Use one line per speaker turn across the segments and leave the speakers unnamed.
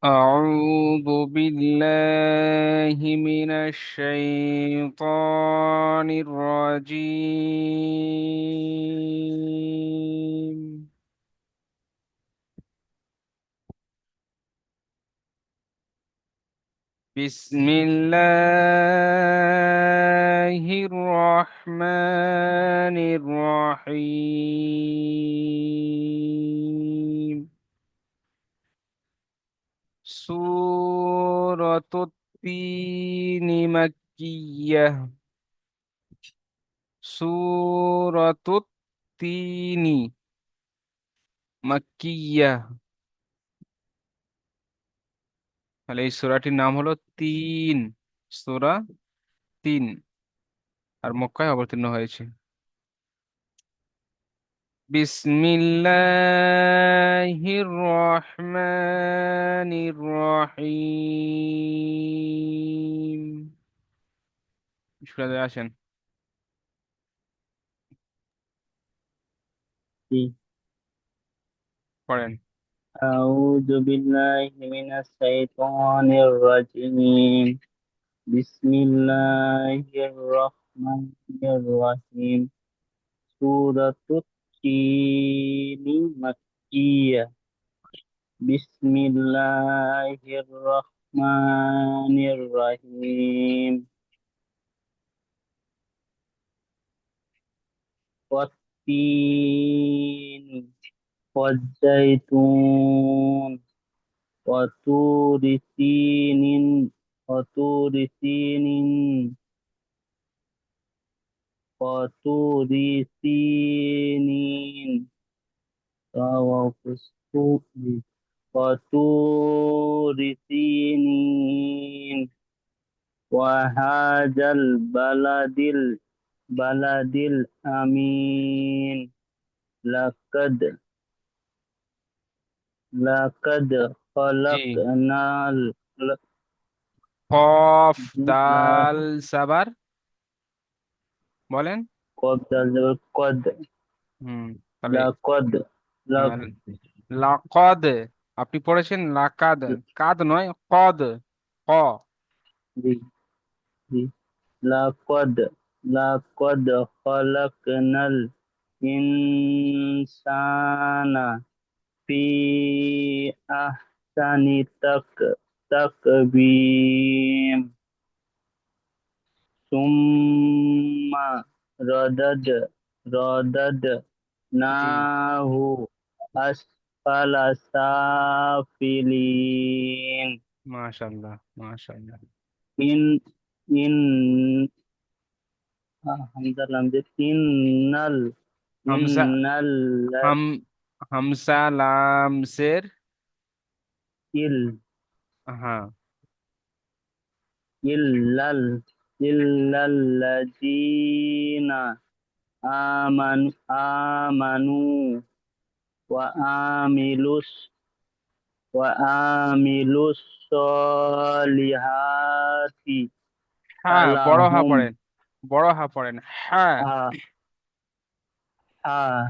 أعوذ بالله من الشيطان الرجيم. بسم الله الرحمن الرحيم. سورة التين مكية. سورة التين মাক্কিয়া। তাহলে এই সূরাটির নাম হলো তিন। সূরা তিন, আর মক্কায় অবতীর্ণ হয়েছে। বিসমিল্লাহির রহমানির রহিম। সূরাতে আসেন,
জি।
পড়েন।
أعوذ بالله من الشيطان الرجيم. بسم الله الرحمن الرحيم. سورة التين مكية. بسم الله الرحمن الرحيم. والتين والزيتون وطور سينين وطور سينين وطور سينين وفستق وطور سينين وهذا البلد الأمين لقد لقد
জি।
خلقنا
কফ দাল সাবার, বলেন।
قد
হুম, তাহলে
لقد
আহ, লাকাদ, আপনি পড়েছেন লাকাদ, কাদ নয় কদ। ক।
لقد لقد لقد خلقنا الإنسان في أحسن تقويم ثم
জি।
رددناه أسفل سافلين
মাশাআল্লাহ, মাশাআল্লাহ।
إن إن حمزة لمزة
হামজা,
إن
হাম হামসা লামসের।
ال
হ্যাঁ।
إلا إلا الذين آمنوا وعملوا وعملوا الصالحات
হ্যাঁ, বড় হা
فلهم
পড়েন, বড় হা পড়েন। হ্যাঁ।
آه آه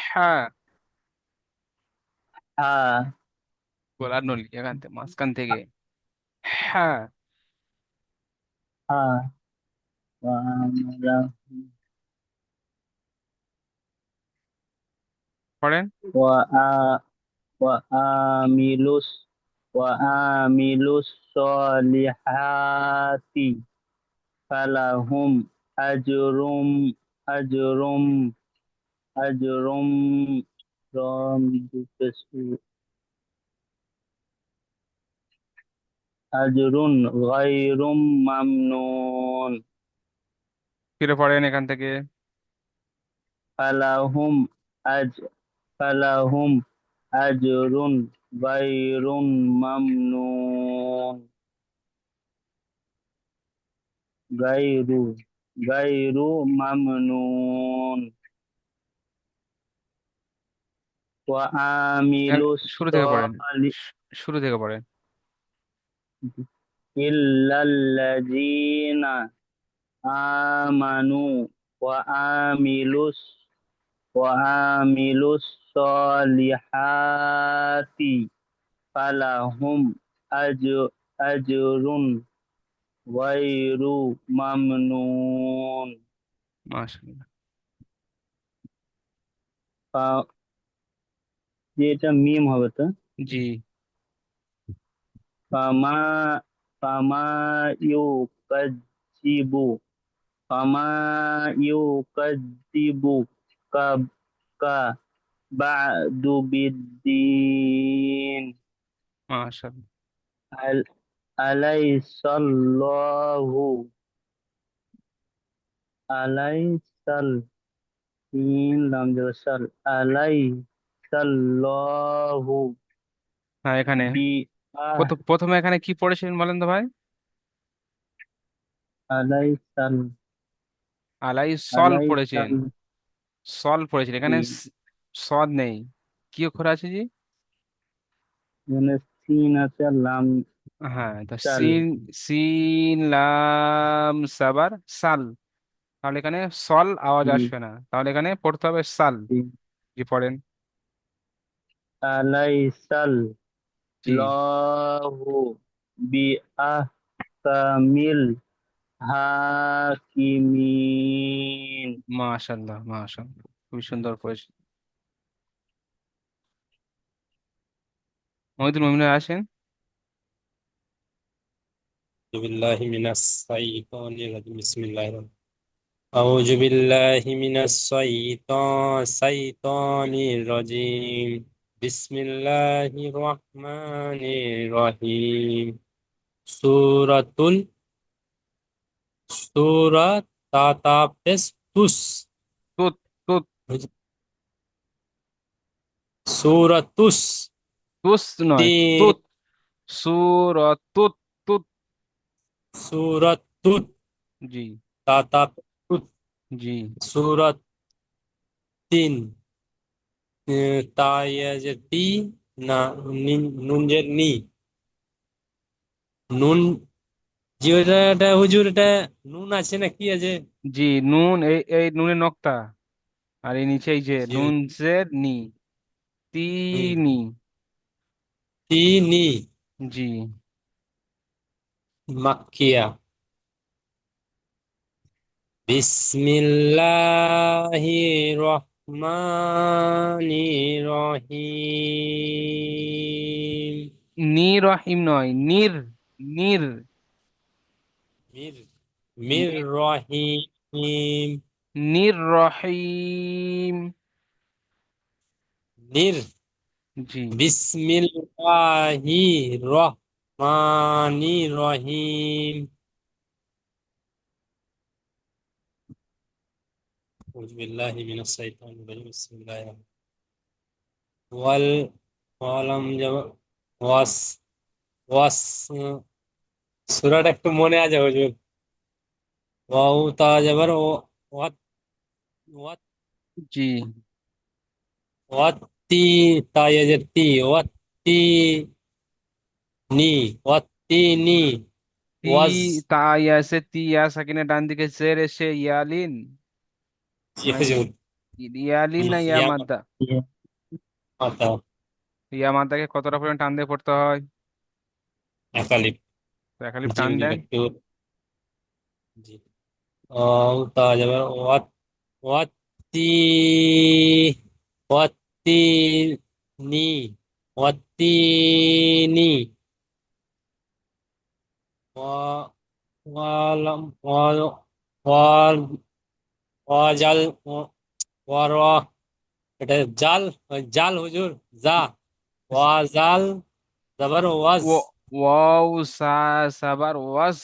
হ্যাঁ,
آه
বলার নলি এখান থেকে, মাঝখান থেকে। হ্যাঁ,
آه وعملوا
পড়েন।
وعملوا وعملوا الصالحات فلهم أجر أجر أجر أجر غير ممنون
ফিরে পড়েন এখান থেকে।
فلهم أج فلهم أجر غير ممنون غير غير ممنون وعاملوا
শুরু থেকে পড়েন,
الصالح
শুরু থেকে পড়েন।
إلا الذين آمنوا وعملوا وعملوا الصالحات ফালাহুম আজরুন গায়রু মামনুন।
মাশাআল্লাহ।
যে এটা মিম হবে তো।
জি।
ফামা ফামা ইউকাজ্জিবু ফামা ইউকাজ্জিবু কা কা বা'দু বিদ্দিন।
মাশাআল্লাহ।
আল আলাইসাল্লাহু আলাইসাল সিন লাম জবর সাল আলাইসাল্লাহু
হ্যাঁ, এখানে
বি আহ
প্রথমে এখানে কি পড়েছিলেন বলেন তো ভাই?
আলাইসাল
আলাই সল পড়েছেন।
আলাইসাল
সল পড়েছেন, এখানে সদ নেই। কি অক্ষর আছে জি?
এখানে সিন আছে আর লাম
হ্যাঁ, তো
চাল।
সিন, সিন লাম সাবার সাল। তাহলে এখানে সল আওয়াজ
জি
আসবে না, তাহলে এখানে পড়তে হবে সাল।
জি।
জি, পড়েন।
আলাইসাল
জি।
লহু বি আহকামিল হাকিমিন।
মাশাল্লাহ, মাশাল্লাহ, খুবই সুন্দর পড়েছে। মহিদুল মুমিনুল আসেন।
بالله من الشيطان الرجيم بسم الله الرحمن أعوذ بالله من الشيطان الرجيم بسم الله الرحمن الرحيم سورة سورة تاتابس توس
তুত, তুত,
سورة توس
তুস নয়,
تين
তুত, সুর, তুত, তুত।
سورة توت
জি।
تاتابس توت
জি।
سورة تين তায়াজতি না নুন যে নি নুন জি ওটা হুজুর এটা নুন আছে না কি আছে
জি, নুন, এই এই নুনের নক্তা, আর এই নিচে এই যে
জি
নুন জের নি,
হুম
তিনি।
তিনি
জি।
মাক্কিয়া বিসমিল্লাহির রহমানির রহিম
নি রহিম নয়, নির, নির,
মির মির
নির,
রহিম
নির রহিম।
নির
জি।
বিসমিল্লাহির রহমানির রহিম أعوذ بالله من الشيطان الرجيم بسم الله الرحمن ওয়াল ওয়ালাম ওয়াস ওয়াস সূরাটা একটু মনে আছে হুজুর ওয়াও তা যাবার ও ওয়াত ওয়াত
জি।
ওয়াত্তি তা ইয়াজের তি ওয়াত্তি নি ওয়াত্তি নি
তি,
ওয়াজ
তা ইয়া সে তি, ইয়া সাকিনের ডান দিকে জের এসে ইয়ালিন,
জি
না
হুজুর
ইয়ালিন না ইয়া
ইয়া
মাদ্দা।
মাতা
ইয়া মাদ্দাকে কতটা পরিমাণ টান দিয়ে পড়তে হয়?
একালিপ
তো একালিপ
জি
টান
হুজুর
দেন।
একটু জি ও তা যাবার ওয়াত ওয়াত্তি ওয়াত্তি নি ওয়াত্তিনি ওয়া ওয়ালাম ওয়াল ওয়াল ওয়াজাল ওয়ার এটা জাল জাল হুজুর যা ওয়াজাল জাবার ওয়াজ
ও, ওয়াও সা সাবার ওয়াস,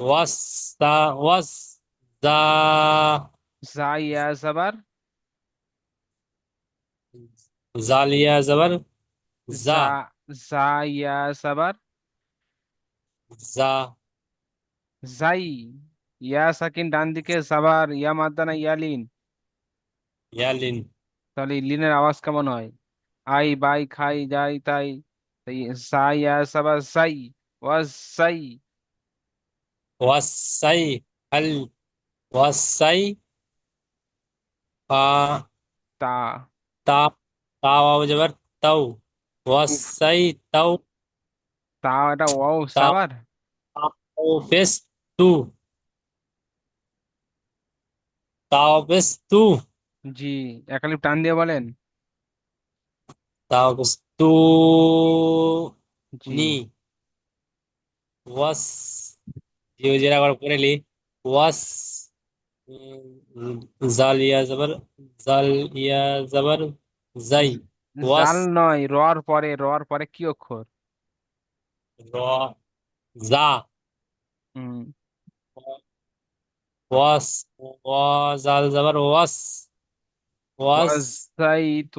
ওয়াস তা ওয়াস যা
জা ইয়া সাবার
জালিয়া জাবার যা
জা, জা ইয়া সাবার
যা
জাই। ইয়া সাকিন ডান দিকে সাবার, ইয়া মাদ্দা না ইয়ালিন?
ইয়ালিন
তাহলে এই লিনের আওয়াজ কেমন হয়? আই বাই খাই যাই তাই, তাই সা ইয়া সাবার সাই, ওয়াজ সাই।
ওয়াসাই আল ওয়াসাই ফা
তা,
তা তা ওয়াও জাবার তাও ওয়াসাই তাও
তাও এটা ওয়াও
তাও
সাবার।
পেস তু তাও পেস তু
জি, একালিপ টান দিয়ে বলেন।
তাও পেস তু
জি।
নি ওয়াস জিও জেরা আবার করে লি ওয়াস জাল ইয়া জবর জাল ইয়া জবর জাই ওয়াস
জাল নয়, রর পরে কি অক্ষর?
র জা
হুম।
ওয়াস ওয়া জাল জবর ওয়াস ওয়াস
ওয়াজাইতুনি।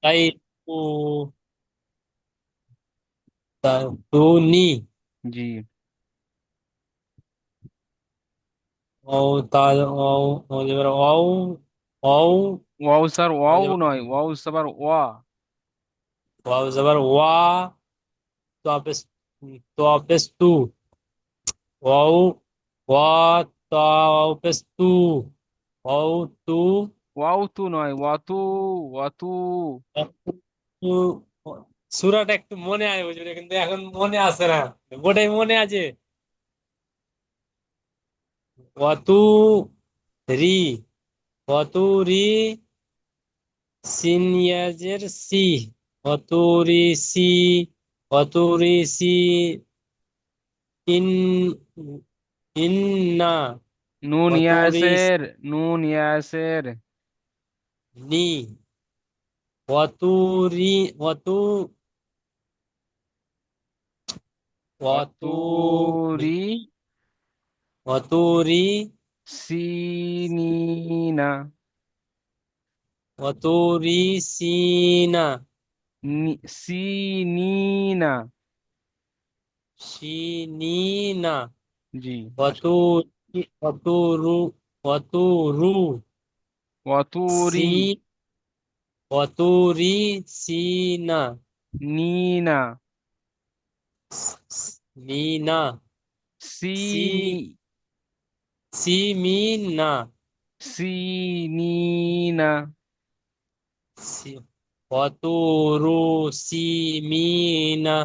তাই তু তু নি
জি।
ও তা ও ও জবর ও ও
ওয়াও স্যার,
ও
ওয়াও
জবর
নয়, ওয়াও সাবার ওয়া।
ওয়া জবর ওয়া তো আপেস তু ওয়াও ওয়া তাওপেস তু ওয়াও তু
ওয়াও তু নয়, ওয়াতু, ওয়াতু।
তু সূরাটা একটু মনে আছে বুঝলি কিন্তু এখন মনে আসে না ওটাই মনে আছে ওয়াতু রি ওয়াতু রি সিনিয়াজের সি ওয়াতু রি সি ওয়াতু রি সি ইন ইন্না
নুন
ওয়াতু রি
ইয়াসের, নুন ইয়াসের।
নি ওয়াতু রি ওয়াতু ওয়াতুরি
ওয়াতুরি
ওয়াতুরি
সিনিনা।
ওয়াতুরি সিনা
সিনিনা।
সিনিনা
জি। আসুন।
ওয়াতুরি ওয়াতুরু
ওয়াতুরি
সি ওয়াতুরি সিনা
নিনা।
মিনা সি
সিনি
সিমিনা
সিনিনা।
সি ওয়াতুরু সিমিনা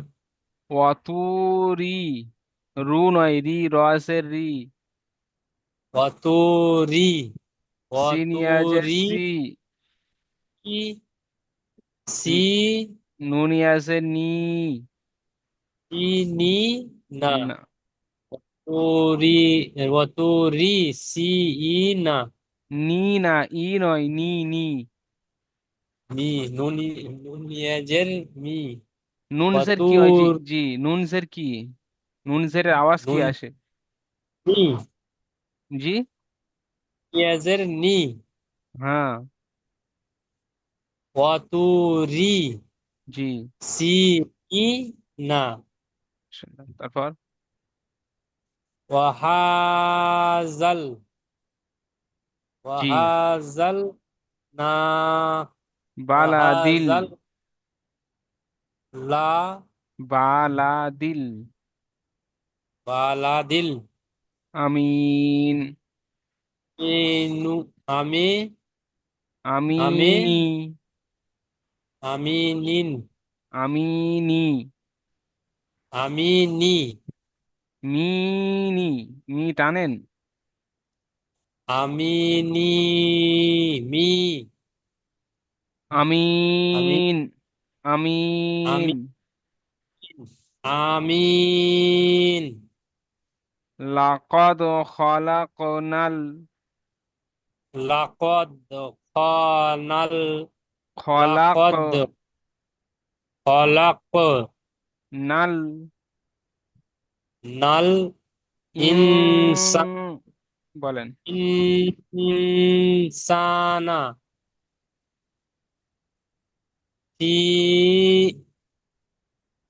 ওয়াতুরি, রু নয়, রসের রি।
ওয়াতুরি
সিনিয়াজের
ওয়াতুরি
সি।
সি
নুনিয়াসের নি।
নি না
না।
তোরি ওয়াতুরি সি ই না
নি না, ই নয়, নি নি।
মি নুনি নুনিয়াজের মি
নুনসের কি হয়? জি
ওয়াতুর
জি, নুনসের কি? নুনসের আওয়াজ কি
নুন
আসে?
নি
জি।
নিয়াজের নি
হ্যাঁ।
ওয়াতুরি
জি।
সি ই না
তারপর
ওয়াহাজাল
জি।
ওয়াহাজাল না
বালাদিল।
ওয়াহাজাল লা
বালাদিল।
বালাদিল
আমিন।
ইনু আমি আমি
আমিনি।
আমি নিন
আমিনি।
আমি নি
মিনি। মি টানেন।
আমি নি মি আমি
আমিন। আমিন।
আমি আমিন
লাকাদ খলাকনাল।
লাকদ খানাল
খলাক
লাকদ খলাক
নাল
নাল
ইন।
ইনসা
বলেন।
ইনসানা ফি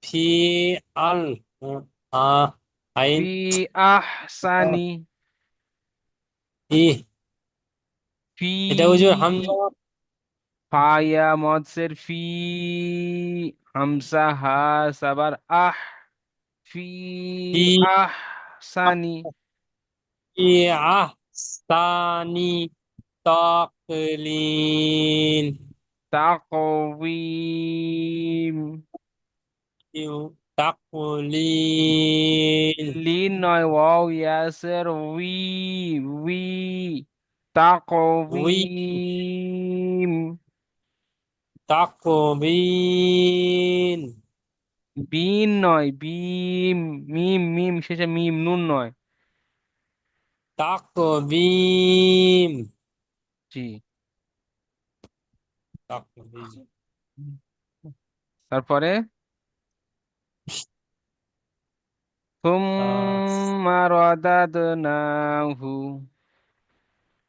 ফি আল আ আইন
ফি আহসানি।
ই
ফি
এটা হুজুর হামজা
ফায়া মৎসের ফি। হামসা হা সাবার আহ। ফি
ফি
আহসানি।
ফি আহসানি তাকলিন
তাকওয়িম।
তাকলিল
লিন নয়, ওয়াও ইয়াসের উই, উই,
উই
তাকওয়িম।
তাকবিন
বিন নয়, বিম, মিম, মিম শেষে মিম, নুন নয়।
তাকবিম
জি।
তাকবিম
তারপরে সুম্মা রাদাদনাহু।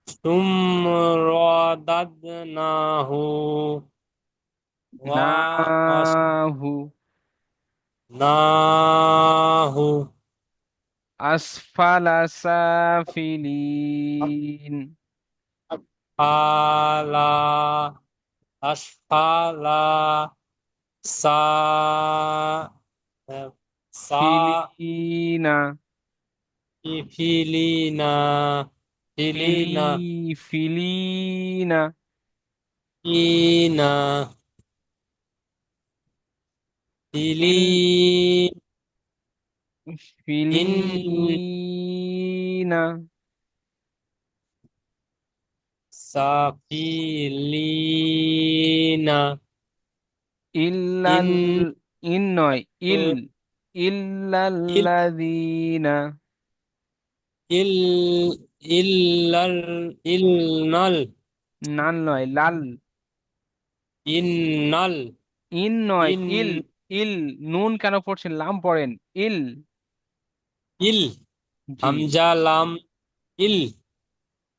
সুমরাদাদনাহু
নাহু।
ওয়াসনাহু
আসফালা সাফিলিন।
আলা আসফালা সা সা
ফিলিনা।
ফিলিনা
ফিলি,
ফিলিনা
ফিলিনা।
ইনা
ইন,
ফিলি ইন
ফিলিনা।
সাফিলিনা ইন
ইল্লাল, ইন নয়, ইল,
ইল
ইল্লাল্লাযীনা।
ইল ইল্লাল ইলনাল
নাল নয়, লাল।
ইন্নাল
ইন নয়,
ইন
ইল, ইল। নুন কেন পড়ছেন, লাম পড়েন। ইল।
ইল
জি।
হামজা লাম ইল
হুম।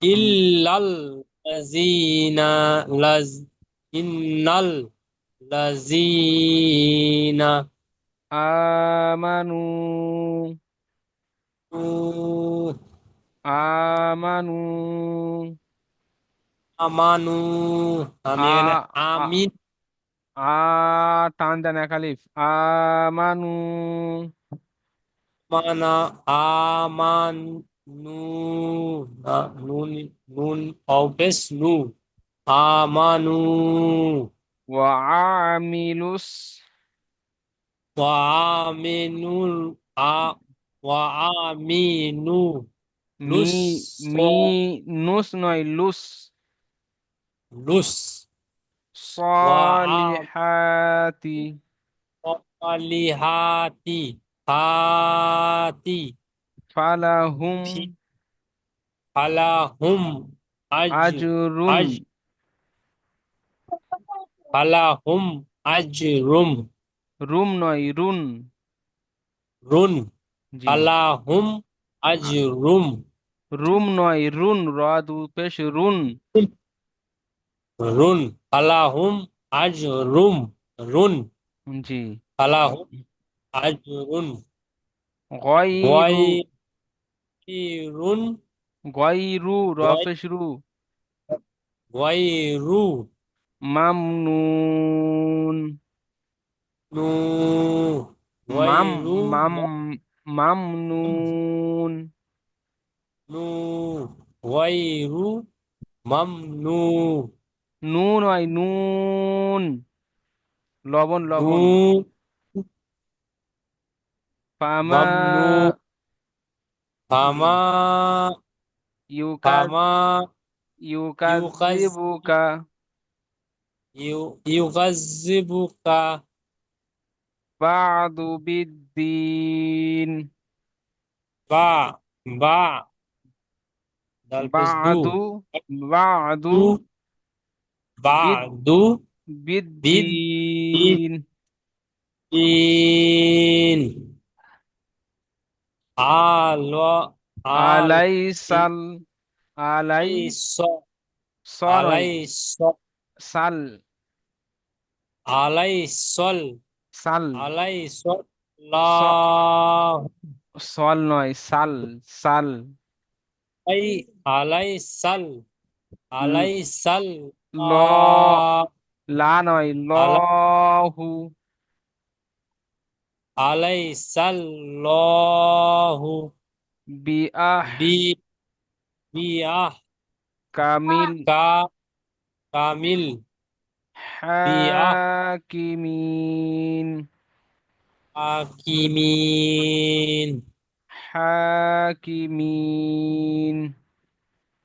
ইল্লাল লাযিনা লাজ ইন্নাল লাযিনা
আমানু,
উ
আমানু।
আমানু আমি
আ,
এখানে
আ,
আমিন
আ, টান দেন এক আলিফ। আমানু।
মানা আমানু না নুন নুন অপেশ নু আমানু
ওয়া আমিলুস।
ওয়ামিনুল আ ওয়ামিনু
মি,
লুস
মি, নুস নয়, লুস।
লুস
সালিহাতি।
ওয়ালিহাতি হাতি
ফালাহুম
ফি ফালাহুম আজ
আজরুন।
আজ ফালাহুম আজরুম
রুম নয়, রুন।
রুন
জি।
ফালাহুম
আ-
আজরুম
রুম নয়, রুন, র দু পেশ রুন।
রুন ফালাহুম আজরুম রুন
জি।
ফালাহুম আজরুন
গয়রু,
গয়রুন
গয়রু, র
গয়
পেশ রু।
গয়রু
মামনুন।
নু
মাম,
গয়রু
মাম, মামনুন।
নু গয়রু মামনু
নু নয়, নুন, লবণ,
নু
লবণ। ফামা
মামনু ফামা
ইউকাদ,
ফামা ইউকাজ
ইউকাযযিবুকা
ইউকাযযিবুকা
বা'দু বিদ্দিন।
বা বা দাল পেশ দু
বা'দু, বা'দু
দু
বিদ,
বাদু বিদ
বিদ্দিন।
ইন আল আল
আলাইসাল, আলাই,
ইস
স নয়,
আলাইস
সাল,
আলাইসল
সাল। স,
আলাইসাল্লাহ
সল নয়, সাল, সাল।
আই আলাইসাল
ল, ল,
আলাইসাল্লাহ
লা নয়,
আলা
লহু।
আলাইসাল্লাহু
বিআহ
বি বিআহ
কামিল,
কা কামিল
حاكمين.
حاكمين.
حاكمين.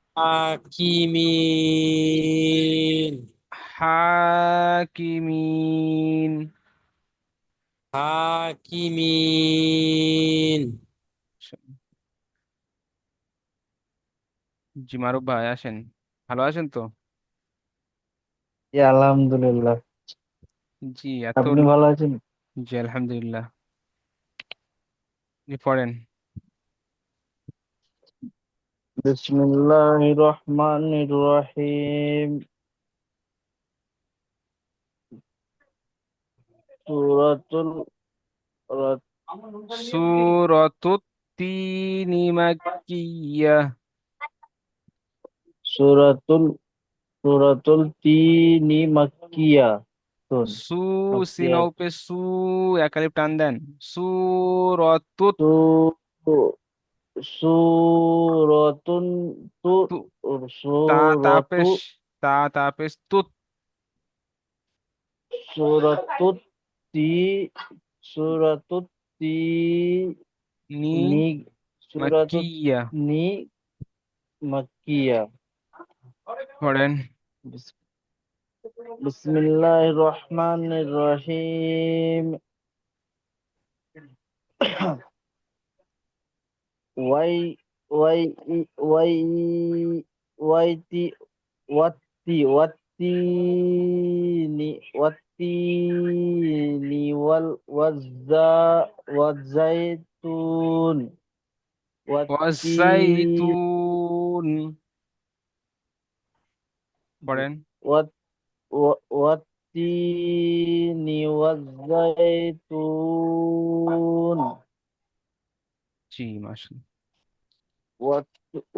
حاكمين.
حاكمين.
حاكمين.
জি মারুফ ভাই আসেন, ভালো আছেন তো?
আলহামদুলিল্লাহ।
জি এত
আপনি ভালো আছেন?
জি আলহামদুলিল্লাহ। জি পড়েন।
বিসমিল্লাহির রহমানির রহিম। সূরাতুল রাদ।
সূরাতুত তিনি মাক্কিয়াহ।
সূরাতুল সূরাতুল তিনি মাক্কিয়া তুন।
সু
মাক্কিয়া।
সিনাও পে সু, একালিপ টান দেন। সূরাতুত
সু সূরাতুন তু
তু, তা
সূরাতু
তাপেশ, তাপেশ তুত,
সূরাতুত তি সূরাতুত তি
নি
নি সূরাতুত
মাক্কিয়া।
নি মাক্কিয়া।
পড়েন।
বিসমিল্লাহির রহমানির রহিম। ওয়াই ওয়াই ওয়াই ওয়াইতি ওয়াত্তিনি ওয়াজ্জাইতুন ওয়াত্তি
ওয়াসাইতুন। পড়েন।
ওয়াত ওয়াত্তিনি ওয়াজ্জাইতুন
জি মাশাআল্লাহ।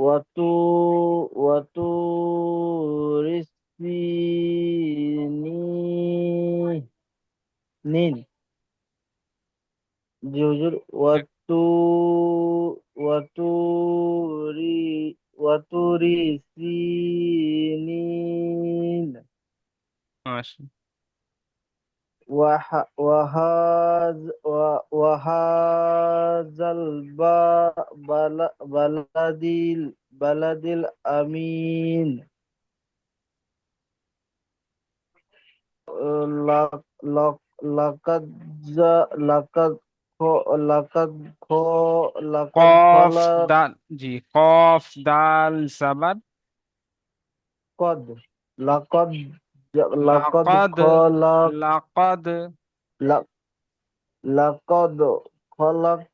ওয়াতু ওয়াতুরিসিনিন। জি হুজুর। ওয়াতুরি ওয়াতুরিসিনিন।
মাশাআল্লাহ।
ওয়াহাজাল বালাদিল আমিন। লাক লাক লাকাদ লাকাদ লাকাদ লাকাদ
কফ
খলাক
দাল, জি কফ দাল সাবাদ।
কদ লাকাদ লাকাদ
লাকাদ,
খলাক
লাকাদ
লা- লাকাদ খলাক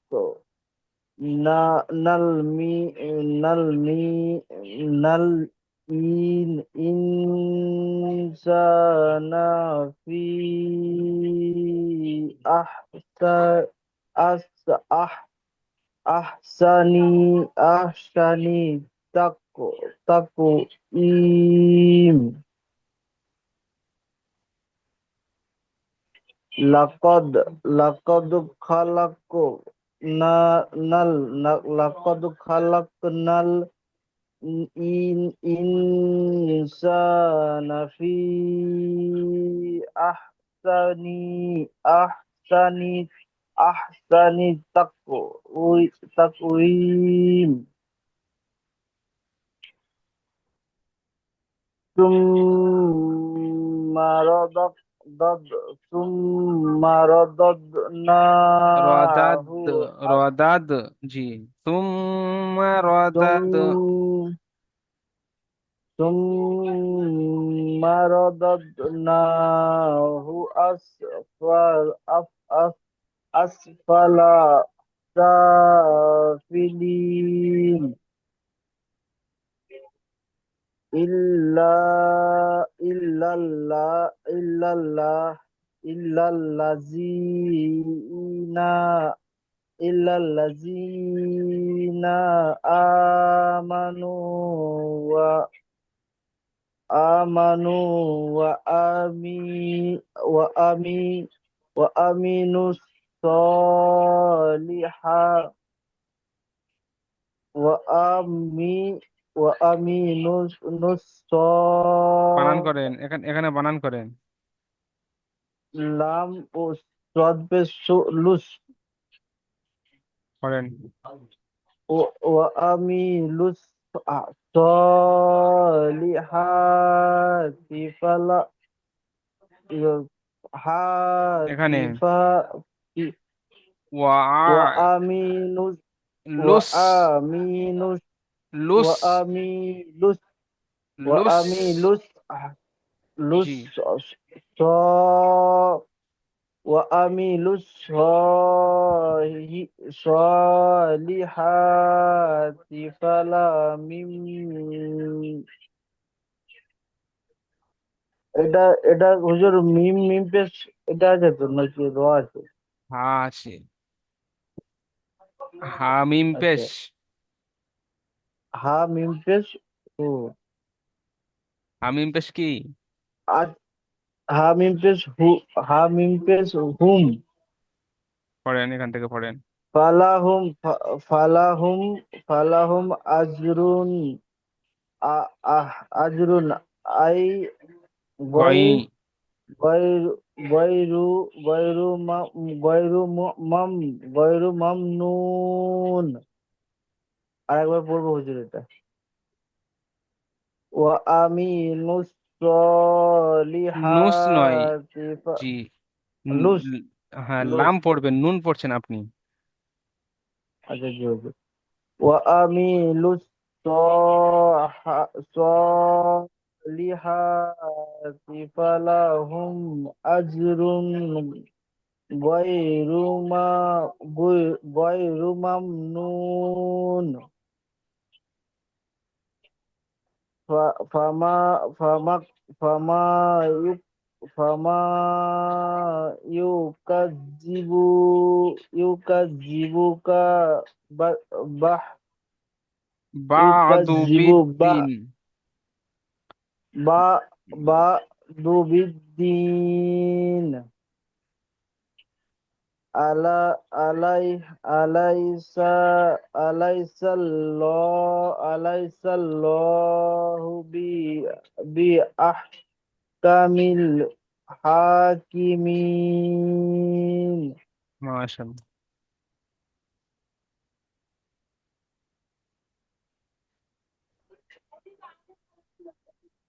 না নালমি নালমি নাল ইন ইনসানা ফি আহসা আস আহ আহসানি আহসানি তাকু তাকু ইম। লাকাদ লাকাদ খালাকু না নাল লাকাদ খালাকনাল ইন ইনসানা ফি আহসানি আহসানি আহসানি তাকউইম। সুম্মা রাদাদ দাদ সুম্মা
রদাদ,
রাদাদনাহু
রদাদ, জি তুম্মা রদাদ।
সুম সুম্মা রাদাদনাহু আসফালা সাফিলিন। ইল্লা ইল্লাল্লাহ ইল্লাল্লাহ ইল্লাল্লাযিনা ইল্লাল্লাযিনা আমানু ওয়া আমানু ওয়া আমি ওয়া আমি ওয়া আমিনুস সলিহা ওয়া আমি ওয়া আমিনুস নুস
বানান করেন, এখানে এখানে বানান করেন।
লাম ও সদ পেশ লুস
পড়েন।
ও আমিলুস সলিহাতি ফালা
এখানে
হাতিফা
ওয়া
ওয়া আমিনুস ওয়া
লুস
আমিনুস
লুস
ওয়া আমিলুস ওয়া
লুস
আমিলুস লুস
জি
স ওয়া আমিলুস সলিহাতি ফালা মিম এটা এটা হুজুর মিম মিম পেশ এটা আছে তো নাকি র আছে?
হ্যাঁ আছে হামিম
আচ্ছা,
পেশ
হা মিম পেশ ও
হামিম পেশ কি
আজ হা মিম পেশ হু হা মিম পেশ হুম
পড়েন এখান থেকে পড়েন
ফালাহুম ফালাহুম ফালাহুম আজরুন আহ আজরুন আই
গই
গয় গয়রু গয়রু গয়রু মা- গয়রু ম- মাম গয়রু মামনুন। আরেকবার পড়বো হুজুর এটা। ওয়া আমিনুস
নুস নয়
সলিহাতি
জি
লুস
হ্যাঁ
লুস
লাম পড়বেন নুন পড়ছেন আপনি
আচ্ছা জি হুজুর। ওয়া আমিলুস সলিহাতি ফালাহুম আজরুন গয়রু মা গয়রু মামনুন। ফামা ফামা ফামা ফামা ইউকাজ্জিবু ইউকাজ্জিবুকা বা বাহ
বাদু
ইউকাজ্জিবু
বিদ্দিন
বা বা দুবিদ্দিন আলা আলাই আলাইসা আলাইসাল্লাহু বি আহকামিল হাকিমিন।
মাশাআল্লাহ